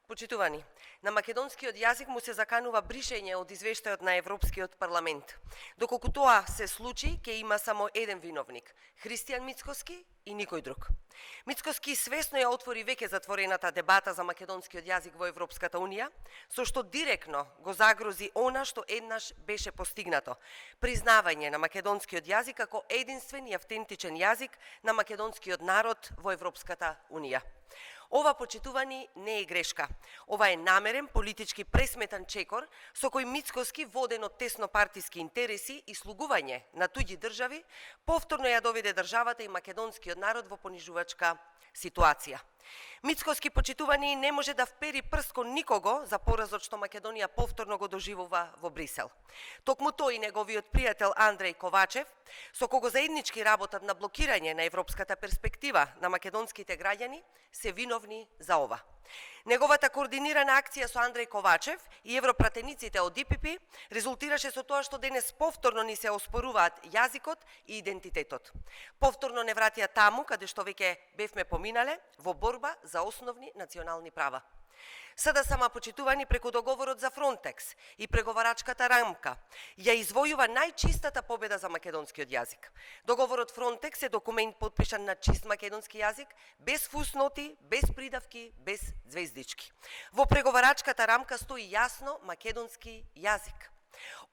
Почитувани, на македонскиот јазик му се заканува бришење од извештајот на Европскиот парламент. Доколку тоа се случи, ќе има само еден виновник – Христијан Мицкоски и никој друг. Мицкоски свесно ја отвори веќе затворената дебата за македонскиот јазик во Европската Унија, со што директно го загрози она што еднаш беше постигнато – признавање на македонскиот јазик како единствен и автентичен јазик на македонскиот народ во Европската Унија. Ова, почитувани, не е грешка. Ова е намерен политички пресметан чекор со кој Мицкоски, воден од тесно партиски интереси и слугување на туѓи држави, повторно ја доведе државата и македонскиот народ во понижувачка ситуација. Мицкоски, почитувани, не може да впери прст кон никого за поразот што Македонија повторно го доживува во Брисел. Токму тој и неговиот пријател Андреј Ковачев, со кого заеднички работат на блокирање на европската перспектива на македонските граѓани, се виновни за ова. Неговата координирана акција со Андреј Ковачев и европратениците од ДПП резултираше со тоа што денес повторно ни се оспоруваат јазикот и идентитетот. Повторно не вратија таму каде што веќе бевме поминале во борба за основни национални права. Сада сама, почитувани, преку договорот за Фронтекс и преговарачката рамка ја извојува најчистата победа за македонскиот јазик. Договорот Фронтекс е документ потпишан на чист македонски јазик, без фусноти, без придавки, без звездички. Во преговарачката рамка стои јасно македонски јазик.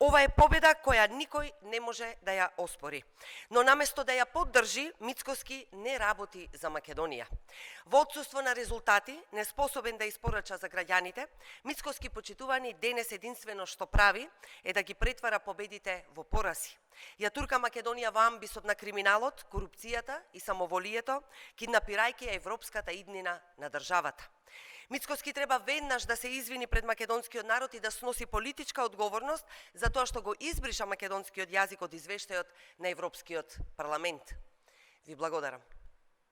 Ова е победа која никој не може да ја оспори. Но наместо да ја поддржи, Мицкоски не работи за Македонија. Во отсуство на резултати, неспособен да испорача за граѓаните, Мицкоски, почитувани, денес единствено што прави е да ги претвара победите во порази. Ја турка Македонија во амбисот на криминалот, корупцијата и самоволието, киднапирајќи ја европската иднина на државата. Мицкоски треба веднаш да се извини пред македонскиот народ и да сноси политичка одговорност за тоа што го избриша македонскиот јазик од извештајот на Европскиот парламент. Ви благодарам.